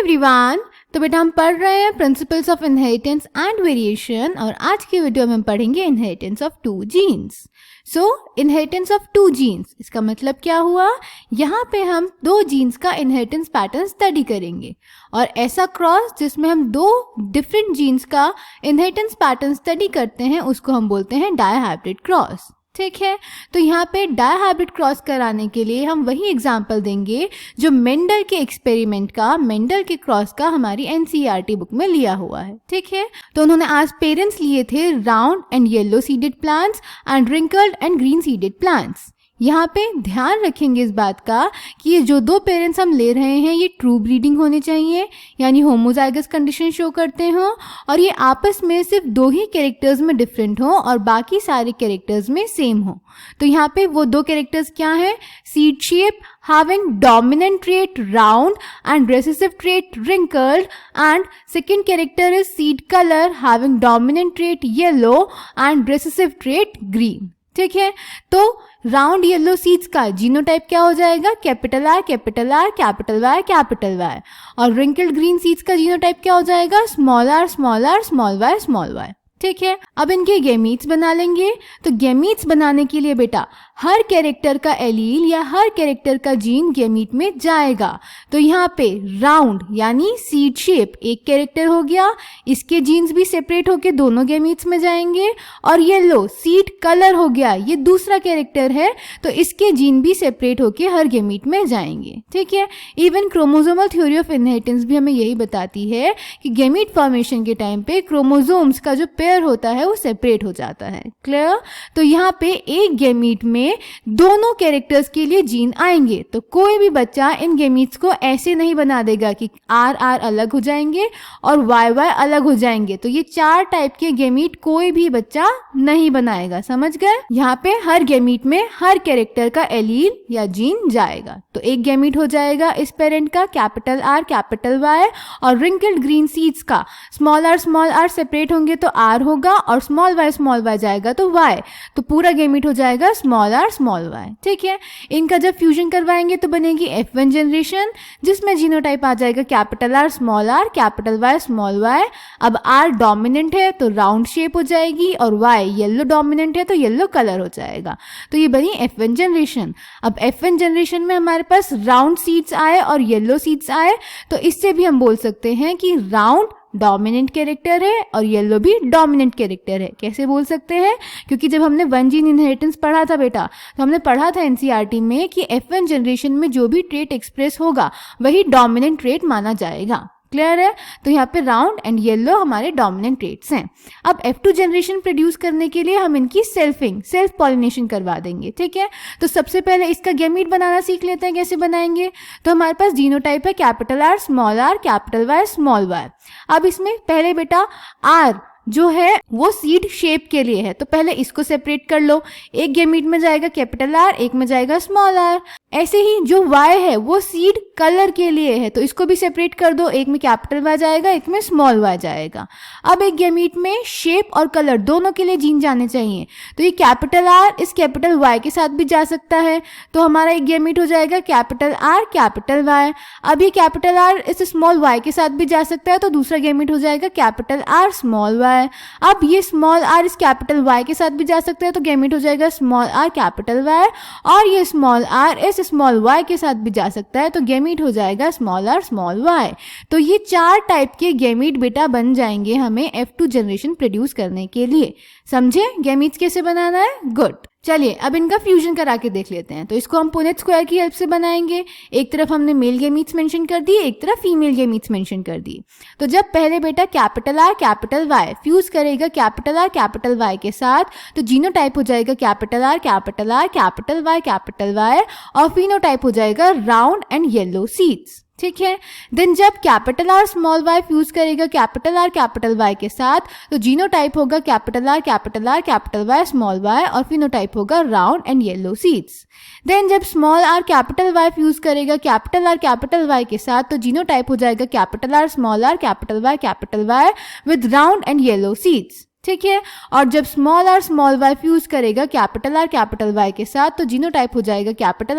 Everyone, तो बेटा हम पढ़ रहे हैं principles of inheritance and variation और आज की वीडियो में हम पढ़ेंगे inheritance of two genes. So inheritance of two genes, इसका मतलब क्या हुआ? यहाँ पे हम दो जीन्स का इनहेरिटेंस पैटर्न स्टडी करेंगे और ऐसा क्रॉस जिसमें हम दो डिफरेंट जीन्स का इनहेरिटेंस पैटर्न स्टडी करते हैं उसको हम बोलते हैं डायहाइब्रिड क्रॉस। ठीक है, तो यहाँ पे डायहाइब्रिड क्रॉस कराने के लिए हम वही एग्जाम्पल देंगे जो मेंडल के एक्सपेरिमेंट का, मेंडल के क्रॉस का हमारी एनसीईआरटी बुक में लिया हुआ है। ठीक है, तो उन्होंने आज पेरेंट्स लिए थे round and yellow seeded plants and wrinkled and green seeded plants. यहाँ पे ध्यान रखेंगे इस बात का कि ये जो दो पेरेंट्स हम ले रहे हैं ये ट्रू ब्रीडिंग होने चाहिए, यानी होमोजाइगस कंडीशन शो करते हो और ये आपस में सिर्फ दो ही कैरेक्टर्स में डिफरेंट हो और बाकी सारे कैरेक्टर्स में सेम हो। तो यहाँ पे वो दो कैरेक्टर्स क्या हैं? Seed shape having dominant trait round and recessive trait wrinkled, and second character is seed color having dominant trait yellow and recessive trait green। ठीक है, तो राउंड येलो सीड्स का जीनोटाइप क्या हो जाएगा? Capital R capital R capital Y capital Y. और wrinkled green seeds का genotype क्या हो जाएगा? Small R small R small Y small Y. ठीक है, अब इनके गैमीट्स बना लेंगे। तो गैमीट्स बनाने के लिए बेटा हर कैरेक्टर का एलील या हर कैरेक्टर का जीन गैमीट में जाएगा। तो यहाँ पे राउंड यानी सीड शेप एक कैरेक्टर हो गया, इसके जीन्स भी सेपरेट होके दोनों गैमीट्स में जाएंगे। और येलो सीड कलर हो गया, ये दूसरा कैरेक्टर है तो इसके जीन भी सेपरेट होके हर गैमीट में जाएंगे। ठीक है, even chromosomal theory of inheritance भी हमें यही बताती है कि गैमीट फॉर्मेशन के टाइम पे क्रोमोसोम्स का जो पेयर होता है वो सेपरेट हो जाता है। क्लियर? तो यहाँ पे एक गैमीट में दोनों कैरेक्टर्स के लिए जीन आएंगे। तो कोई भी बच्चा इन गैमीट्स को ऐसे नहीं बना देगा कि आर आर अलग हो जाएंगे और वाई वाई अलग हो जाएंगे। तो ये चार टाइप के गैमीट कोई भी बच्चा नहीं बनाएगा। समझ गए? यहाँ पे हर गैमीट में हर कैरेक्टर का एलील या जीन जाएगा। तो एक गैमीट हो जाएगा इस पेरेंट का कैपिटल आर कैपिटल वाई, और रिंकल्ड ग्रीन सीड्स का स्मॉल आर सेपरेट होंगे तो आर होगा और स्मॉल वाई जाएगा तो वाई। तो पूरा गैमीट हो जाएगा स्मॉल आर स्मॉल वाई। ठीक है, इनका जब फ्यूजन करवाएंगे तो बनेगी F1 जनरेशन जिसमें जीनोटाइप आ जाएगा capital R capital Y small Y. अब आर डोमिनेंट है तो राउंड शेप हो जाएगी और वाई येलो डोमिनेंट है तो येलो कलर हो जाएगा। तो ये बनी F1 जनरेशन। अब F1 जनरेशन में हमारे पास राउंड सीड्स आए और येलो सीड्स आए, तो इससे भी हम बोल सकते हैं कि राउंड डोमिनेंट कैरेक्टर है और येलो भी डोमिनेंट कैरेक्टर है। कैसे बोल सकते हैं? क्योंकि जब हमने वन जीन इनहेरिटेंस पढ़ा था बेटा, तो हमने पढ़ा था एनसीईआरटी में कि F1 जनरेशन में जो भी ट्रेट एक्सप्रेस होगा वही डोमिनेंट ट्रेट माना जाएगा। क्लियर है? तो यहाँ पे राउंड एंड येलो हमारे डोमिनेंट ट्रेट्स हैं। अब F2 जनरेशन प्रोड्यूस करने के लिए हम इनकी सेल्फ पॉलिनेशन करवा देंगे। ठीक है, तो सबसे पहले इसका गैमीट बनाना सीख लेते हैं। कैसे बनाएंगे? तो हमारे पास जीनोटाइप है capital R capital Y small Y. अब इसमें पहले बेटा आर जो है वो सीड शेप के लिए है, तो पहले इसको सेपरेट कर लो। एक गैमीट में जाएगा कैपिटल आर, एक में जाएगा स्मॉल आर। ऐसे ही जो वाई है वो सीड कलर के लिए है, तो इसको भी सेपरेट कर दो। एक में कैपिटल वाई जाएगा, एक में स्मॉल वाई जाएगा। अब एक गैमीट में शेप और कलर दोनों के लिए जीन जाने चाहिए, तो ये कैपिटल आर इस कैपिटल वाई के साथ भी जा सकता है। तो हमारा एक गैमीट हो जाएगा कैपिटल आर कैपिटल वाई। अब ये कैपिटल आर इस स्मॉल वाई के साथ भी जा सकता है, तो दूसरा गैमीट हो जाएगा कैपिटल आर स्मॉल वाई। अब ये स्मॉल आर इस कैपिटल वाई के साथ भी जा सकता है, तो गैमीट हो जाएगा स्मॉल आर कैपिटल वाई। और ये स्मॉल आर इस स्मॉल वाई के साथ भी जा सकता है, तो गैमीट हो जाएगा स्मॉल आर स्मॉल वाई। तो ये चार टाइप के गैमीट बेटा बन जाएंगे हमें F2 जनरेशन प्रोड्यूस करने के लिए। समझे गैमीट्स कैसे बनाना है? गुड। चलिए अब इनका फ्यूजन करा के देख लेते हैं। तो इसको हम पुनेट स्क्वायर की हेल्प से बनाएंगे। एक तरफ हमने मेल गैमीट्स मेंशन कर दिए, एक तरफ फीमेल गैमीट्स मेंशन कर दिए। तो जब पहले बेटा capital R capital Y fuse करेगा कैपिटल आर कैपिटल वाई के साथ, तो जीनोटाइप हो जाएगा कैपिटल आर कैपिटल वाई और फिनोटाइप हो जाएगा राउंड एंड येलो सीड्स। ठीक है, देन जब capital R small Y fuse करेगा कैपिटल आर कैपिटल वाई के साथ, तो जीनोटाइप होगा capital R capital Y small Y और फिनोटाइप होगा round and yellow seeds. Then जब small R capital Y fuse करेगा कैपिटल आर कैपिटल वाई के साथ, तो जीनोटाइप हो जाएगा capital R capital Y with round and yellow seeds. ठीक है, और जब स्मॉल वाई फ्यूज करेगा कैपिटल वाई के साथ, तो जीनोटाइप हो जाएगा capital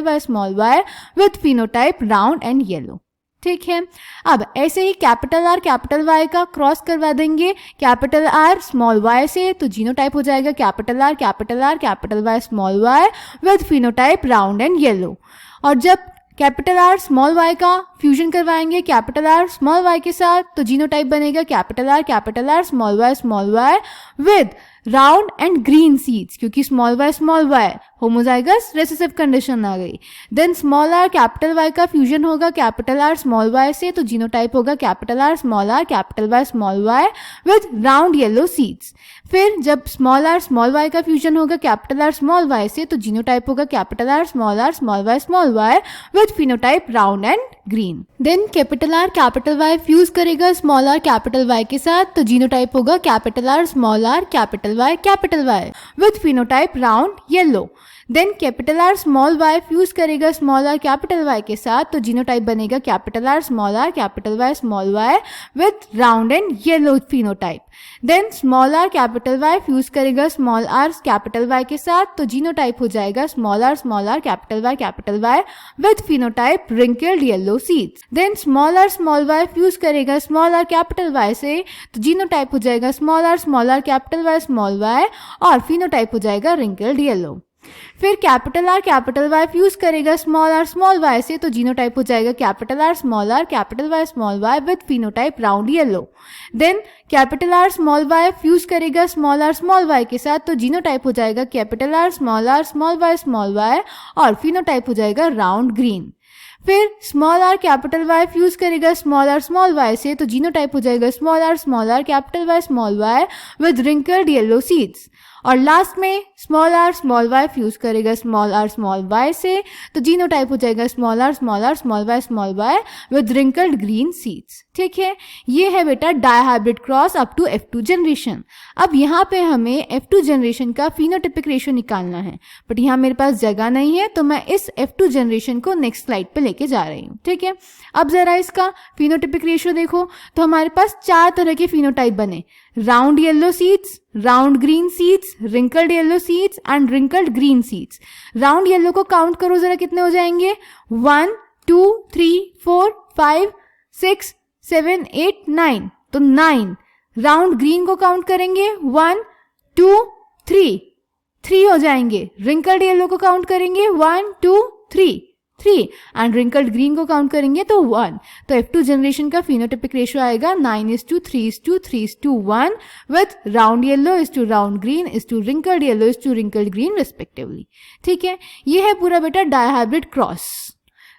Y small Y with phenotype round and yellow. ठीक है। अब ऐसे ही कैपिटल आर कैपिटल वाई का क्रॉस करवा देंगे कैपिटल आर स्मॉल वाई से, तो जीनोटाइप हो जाएगा capital R capital Y small Y with phenotype round and yellow. और जब कैपिटल आर स्मॉल वाई का फ्यूजन करवाएंगे कैपिटल आर स्मॉल वाई के साथ, तो जीनोटाइप बनेगा capital R small Y with round and green seeds, क्योंकि small Y homozygous recessive condition आ गई। Then small R capital Y का फ्यूजन होगा कैपिटल आर स्मॉल वाई से, तो जीनोटाइप होगा capital R capital Y small Y with round yellow seeds. फिर जब स्मॉल वाई का फ्यूजन होगा कैपिटल आर स्मॉल वाई से, तो जीनोटाइप होगा capital R small Y small Y with phenotype round and green. Then capital Y fuse करेगा small R capital Y के साथ, तो जीनोटाइप होगा capital R capital Y with phenotype round yellow. Then capital R small Y fuse करेगा small R capital Y के साथ, तो genotype बनेगा capital R capital Y small Y with round and yellow phenotype. Then small R capital Y fuse करेगा small R capital Y के साथ, तो genotype हो जाएगा small R capital Y with phenotype wrinkled yellow seeds. Then small R Y fuse करेगा small R capital Y से, तो genotype हो जाएगा small R capital Y small Y और फिनोटाइप हो जाएगा रिंकल्ड येलो। फिर कैपिटल वाई फ्यूज करेगा स्मॉल वाई से, तो जीनोटाइप हो जाएगा capital Y small Y with phenotype round yellow. Then capital R small Y fuse करेगा स्मॉल वाई के साथ, तो जीनोटाइप हो जाएगा capital R small Y small Y और फिनोटाइप हो जाएगा राउंड ग्रीन। फिर small R capital Y fuse करेगा स्मॉल वाई से, तो जीनोटाइप हो जाएगा small R capital Y small Y with wrinkled yellow seeds. और लास्ट में स्मॉल वाई फ्यूज करेगा स्मॉल वाई से, तो जीनोटाइप हो जाएगा small R small Y with wrinkled green seeds. ठीक है, ये है बेटा dihybrid cross up to F2 generation. अब यहाँ पे हमें F2 जनरेशन का फिनोटिपिक रेशियो निकालना है, बट यहाँ मेरे पास जगह नहीं है, तो मैं इस F2 जनरेशन को नेक्स्ट स्लाइड पे लेके जा रही हूँ। ठीक है, अब जरा इसका फिनोटिपिक रेशियो देखो, तो हमारे पास 4 तरह के फिनोटाइप बने, round yellow seeds, round green seeds, wrinkled yellow seeds and wrinkled green seeds. Round yellow को काउंट करो जरा, कितने हो जाएंगे, 1 2 3 4 5 6 7 8 9, तो 9। राउंड ग्रीन को काउंट करेंगे 1 2 3 हो जाएंगे। रिंकल्ड येलो को काउंट करेंगे 1 2 3 एंड रिंकल्ड ग्रीन को काउंट करेंगे तो 1। तो F2 जनरेशन का फिनोटिपिक रेशियो आएगा 9:3:3:1 with round yellow to round green to wrinkled yellow to wrinkled green respectively. ठीक है, ये है पूरा बेटा डायहाइब्रिड क्रॉस।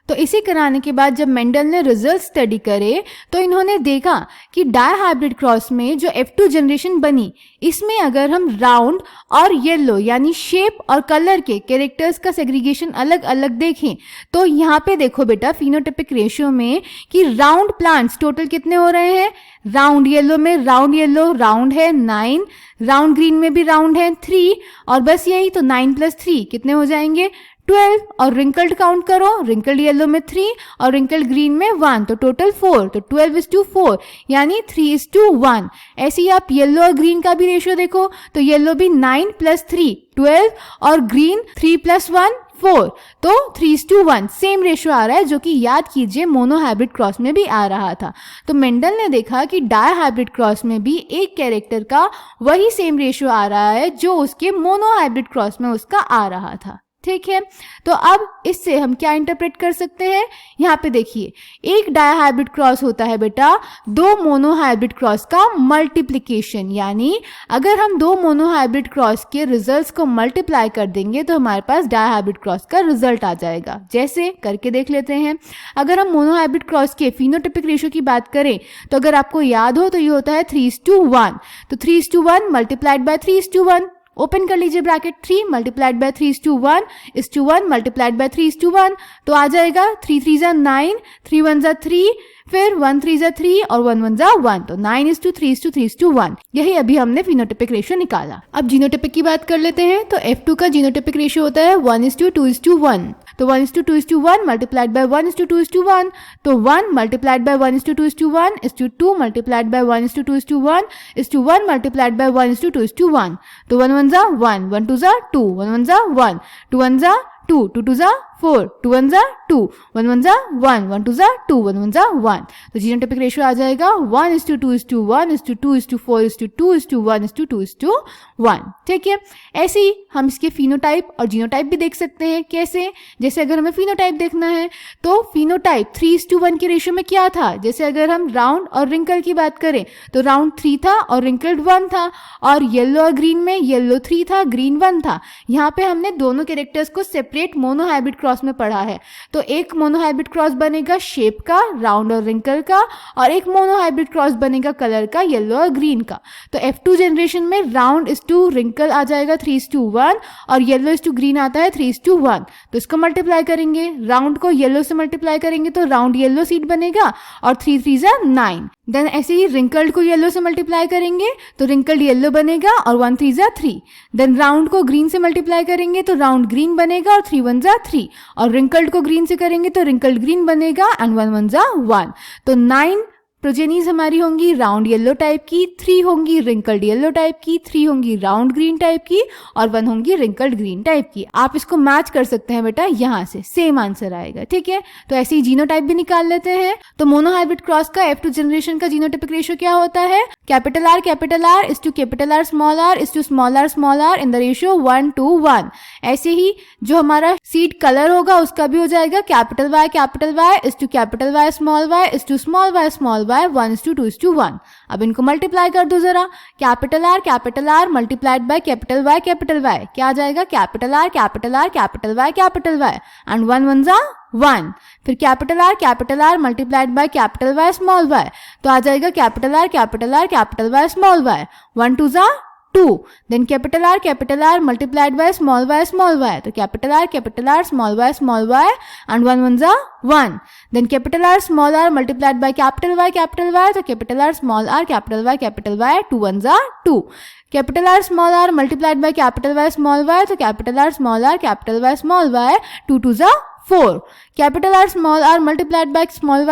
तो इसे कराने के बाद जब मेंडल ने रिजल्ट स्टडी करे तो इन्होंने देखा कि डायहाइब्रिड क्रॉस में जो F2 जनरेशन बनी, इसमें अगर हम राउंड और येलो यानी शेप और कलर के कैरेक्टर्स का सेग्रीगेशन अलग अलग देखें, तो यहाँ पे देखो बेटा फिनोटिपिक रेशियो में कि राउंड प्लांट्स टोटल कितने हो रहे हैं। राउंड येलो में राउंड येलो राउंड है 9, राउंड ग्रीन में भी राउंड है 3, और बस यही, तो 9 + 3 कितने हो जाएंगे 12। और रिंकल्ड काउंट करो, रिंकल्ड येलो में 3 और रिंकल्ड ग्रीन में 1, तो टोटल 4, तो 12:4 यानी 3:1। ऐसे ही आप येलो और ग्रीन का भी रेशियो देखो, तो येलो भी 9 + 3 12 और ग्रीन 3 + 1 4, तो 3:1 सेम रेशियो आ रहा है, जो कि याद कीजिए मोनोहाइब्रिड क्रॉस में भी आ रहा था। तो मेंडल ने देखा कि डायहाइब्रिड क्रॉस में भी एक कैरेक्टर का वही सेम रेशियो आ रहा है जो उसके मोनोहाइब्रिड क्रॉस में उसका आ रहा था। ठीक है, तो अब इससे हम क्या इंटरप्रेट कर सकते हैं, यहाँ पे देखिए, एक डायहाइब्रिड क्रॉस होता है बेटा 2 मोनोहाइब्रिड क्रॉस का मल्टीप्लिकेशन, यानी अगर हम 2 मोनोहाइब्रिड क्रॉस के रिजल्ट्स को मल्टीप्लाई कर देंगे तो हमारे पास डायहाइब्रिड क्रॉस का रिजल्ट आ जाएगा। जैसे करके देख लेते हैं। अगर हम मोनोहाइब्रिड क्रॉस के फिनोटिपिक रेशियो की बात करें तो अगर आपको याद हो तो ये होता है 3:1, तो 3:1 मल्टीप्लाइड बाय 3:1, ओपन कर लीजिए bracket, 3 multiplied by 3:1 1 multiplied by 3:1, तो आ जाएगा 3 3 = 9, 3 1 = 3, फिर 1 3 = 3 और 1 1 = 1, तो 9:3:3:1। यही अभी हमने फिनोटिपिक रेशियो निकाला। अब जीनोटिपिक की बात कर लेते हैं। तो F2 का जीनोटिपिक रेशियो होता है 1:2:1, तो 1:2:1 मल्टीप्लाइड बाय 1:2:1, तो 1 multiplied by 1:2:1 2 multiplied by 1:2:1 1 multiplied by 1:2:1, तो 1 1 = 1, 1 2 = 2, 1 1 = 1, 2 1 = 2, 2 2 = 4, 2 1 जा 2, 1 1 जा 1, 1 2 जा 2, 1 1 जा 1। तो जीनोटाइपिक रेशियो आ जाएगा 1:2:1:2:4:2:1:2:1, ठीक है। ऐसे ही हम इसके फिनोटाइप और जीनोटाइप भी देख सकते हैं। कैसे? जैसे अगर हमें फिनोटाइप देखना है तो फिनोटाइप 3:1 के रेशियो में क्या था? जैसे अगर हम राउंड और रिंकल की बात करें तो राउंड 3 था और रिंकल्ड 1 था, और येलो और ग्रीन में येलो 3 था, ग्रीन 1 था। यहाँ पे हमने दोनों कैरेक्टर्स को सेपरेट मोनोहाइब्रिड क्रॉस में पढ़ा है। तो एक मोनोहाइब्रिड क्रॉस बनेगा शेप का, राउंड और रिंकल का, और एक मोनोहाइब्रिड क्रॉस बनेगा कलर का, येलो और ग्रीन का। तो F2 जनरेशन में राउंड इज टू रिंकल आ जाएगा 3:1 और येलो इज टू ग्रीन आता है 3:1। तो इसको मल्टीप्लाई करेंगे, राउंड को येलो से मल्टीप्लाई करेंगे तो राउंड येलो सीड बनेगा और 3 3 जा 9। देन ऐसे ही रिंकल्ड को येलो से मल्टीप्लाई करेंगे तो रिंकल्ड येलो बनेगा और 1 3 जा 3। देन राउंड को ग्रीन से मल्टीप्लाई करेंगे तो राउंड ग्रीन बनेगा और 3 1 जा 3, और रिंकल्ड को ग्रीन से करेंगे तो रिंकल्ड ग्रीन बनेगा एंड 1 1 जा 1। तो 9 प्रोजेनीज हमारी होंगी राउंड येलो टाइप की, 3 होंगी रिंकल्ड येलो टाइप की, 3 होंगी राउंड ग्रीन टाइप की, और 1 होंगी रिंकल्ड ग्रीन टाइप की। आप इसको मैच कर सकते हैं बेटा, यहाँ से सेम आंसर आएगा, ठीक है। तो ऐसे ही जीनोटाइप भी निकाल लेते हैं। तो मोनोहाइब्रिड क्रॉस का F2 जनरेशन का जीनोटाइपिक रेशियो क्या होता है? Capital R is to capital R small r is to small r in the ratio 1:1। ऐसे ही जो हमारा सीड कलर होगा उसका भी हो जाएगा capital Y is to capital Y is to small y 1:2:1। अब इनको मल्टीप्लाई कर दो जरा, capital R multiplied by capital Y क्या आ जाएगा? कैपिटल R एंड 1 1 जा 1। फिर capital R multiplied by capital Y small y, तो आ जाएगा capital R Y small y, 1 2 जा 2। Then capital R multiplied by small y, तो capital R small y and 1 1 जा 1। Then capital R multiplied by capital Y, तो capital R small y 2 1 जा 2। Capital R multiplied by capital Y small y, तो capital R small y 2 2 जा 4। Capital R multiplied by small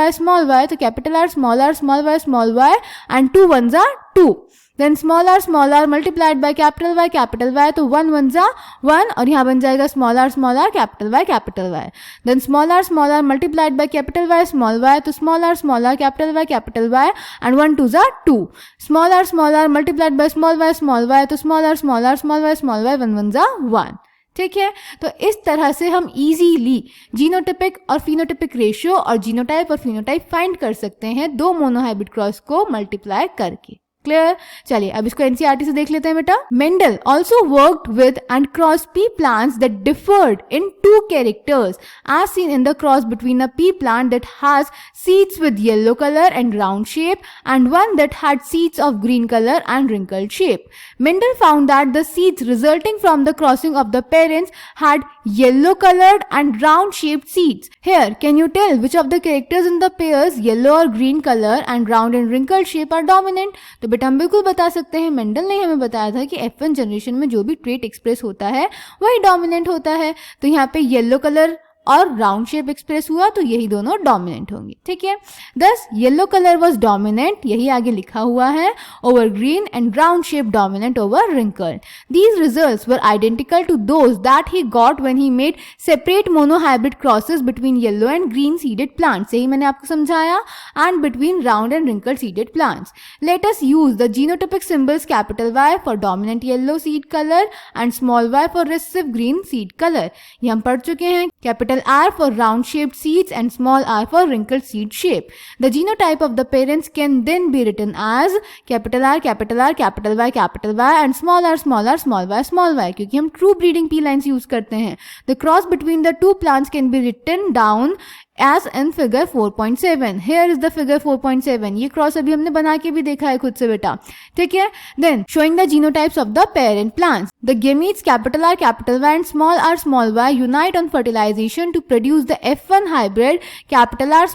y, तो capital R small y and 2 1 जा 2। Then small r multiplied by capital Y, तो 1 1 जा 1, और यहाँ बन जाएगा small r capital Y। Then small r multiplied by capital Y small y, तो small r capital Y and 1 2 जा 2। Small r multiplied by small y, तो small r 1 1 जा 1। ठीक है, तो इस तरह से हम इजीली जीनोटाइपिक और फिनोटाइपिक रेशियो और जीनोटाइप और फिनोटाइप फाइंड कर सकते हैं दो मोनोहाइब्रिड क्रॉस को मल्टीप्लाई करके। क्लियर? चलिए अब इसको एनसीईआरटी से देख लेते हैं बेटा। Mendel also worked with and cross P plants that deferred in 2 characters as seen in the cross between a pea plant that has seeds with yellow color and round shape and one that had seeds of green color and wrinkled shape. Mendel found that the seeds resulting from the crossing of the parents had yellow colored and round shaped seeds. Here, can you tell which of the characters in the pairs yellow or green color and round and wrinkled shape are dominant? तो बेटा हम बिल्कुल बता सकते हैं, Mendel ने हमें बताया था कि F1 जनरेशन में जो भी ट्रेट एक्सप्रेस होता है वही डोमिनेंट होता है। तो यहाँ पे येलो कलर और राउंड शेप एक्सप्रेस हुआ तो यही दोनों डोमिनेंट होंगे। ठीक है, दस येलो कलर वाज डोमिनेंट, यही आगे लिखा हुआ है, over green and round shape dominant over wrinkled. These results were identical to those that he got when he made separate monohybrid crosses between yellow and green seeded plants, यही मैंने आपको समझाया, and between round and wrinkled seeded plants. Let us use the genotypic symbols capital Y for dominant yellow seed colour and small y for recessive green seed colour. ये हम पढ़ चुके हैं। Capital R for round shaped seeds and small r for wrinkled seed shape. The genotype of the parents can then be written as capital R, capital Y and small r, small y क्योंकि हम true breeding P lines use करते हैं। The cross between the two plants can be written down as in figure 4.7. Here is the figure 4.7. ये cross अभी हमने बना के भी देखा है खुद से बेटा। ठीक है, then showing the genotypes of the parent plants. The gametes capital R, capital Y and small y unite on fertilization to produce the F1 hybrid capital R,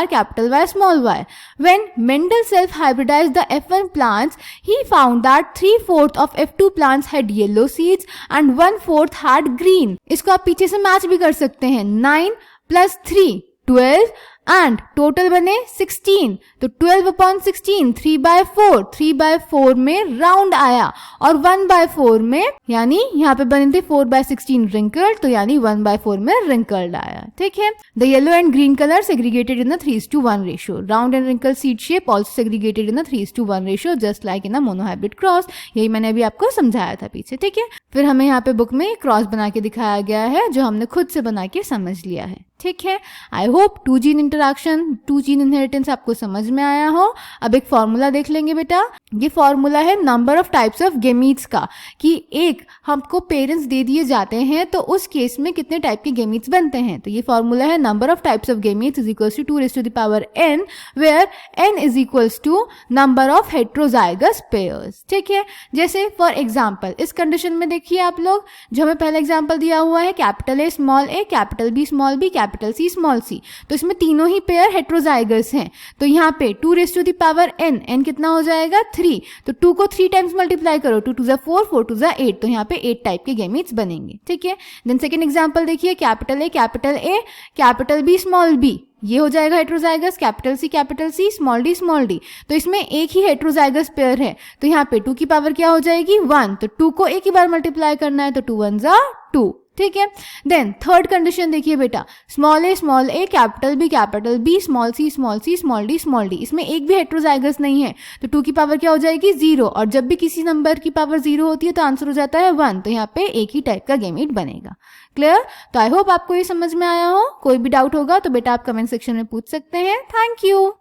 capital Y, small y. When Mendel self-hybridized the F1 plants, he found that 3/4 of F2 plants had yellow seeds and 1/4 had green. इसको आप पीछे से match भी कर सकते हैं। 9 + 3 12 and total बने 16, तो 12/16 3/4, 3/4 में राउंड आया और 1/4 में यानी यहाँ पे बने थे 4/16 रिंकल्ड, तो यानी 1/4 में रिंकल्ड आया. ठीक है. The yellow and green colour segregated in the 3:1 ratio. Round and wrinkle seed shape also segregated in the 3:1 ratio just like in a monohybrid cross. यही मैंने अभी आपको समझाया था पीछे. ठीक है. फिर हमें यहाँ पे बुक में क्रॉस बना के दिखाया गया है जो हमने खुद से बना के समझ लिया है. ठीक है. I hope 2 gene interaction, 2 gene inheritance आपको समझ में आया हो. अब एक फॉर्मूला देख लेंगे बेटा. ये फॉर्मूला है number of types of gametes का, कि एक हमको पेरेंट्स दे दिए जाते हैं तो उस केस में कितने टाइप के गेमीट्स बनते हैं. तो ये फॉर्मूला है number of types of gametes is equals to 2n, where n is equals to number of heterozygous pairs. ठीक है. जैसे फॉर एग्जाम्पल इस कंडीशन में देखिए आप लोग, जो हमें पहला एग्जाम्पल दिया हुआ है capital A small a, capital B small b, capital C small c, तो इसमें तीनों ही पेयर हेट्रोजाइगस हैं. तो यहाँ पे 2n, n कितना हो जाएगा 3, तो 2 को 3 टाइम्स मल्टीप्लाई करो, 2 2 जा 4, 4 2 जा 8, तो यहाँ पे 8 टाइप के गेमीट्स बनेंगे. ठीक है. देन सेकेंड एग्जाम्पल देखिए capital A, capital B small b, ये हो जाएगा heterozygous. Capital C small d, तो इसमें एक ही हेट्रोजाइगस पेयर है, तो यहाँ पे 2 की पावर क्या हो जाएगी 1, तो 2 को एक ही बार मल्टीप्लाई करना है, तो 2 1 जा 2. ठीक है. देन थर्ड कंडीशन देखिए बेटा, small a, capital B, small c, small d, इसमें एक भी हेट्रोजाइगस नहीं है, तो 2 की पावर क्या हो जाएगी 0, और जब भी किसी नंबर की पावर 0 होती है तो आंसर हो जाता है 1, तो यहाँ पे एक ही टाइप का गेमीट बनेगा. क्लियर. तो आई होप आपको ये समझ में आया हो. कोई भी डाउट होगा तो बेटा आप कमेंट सेक्शन में पूछ सकते हैं. Thank you.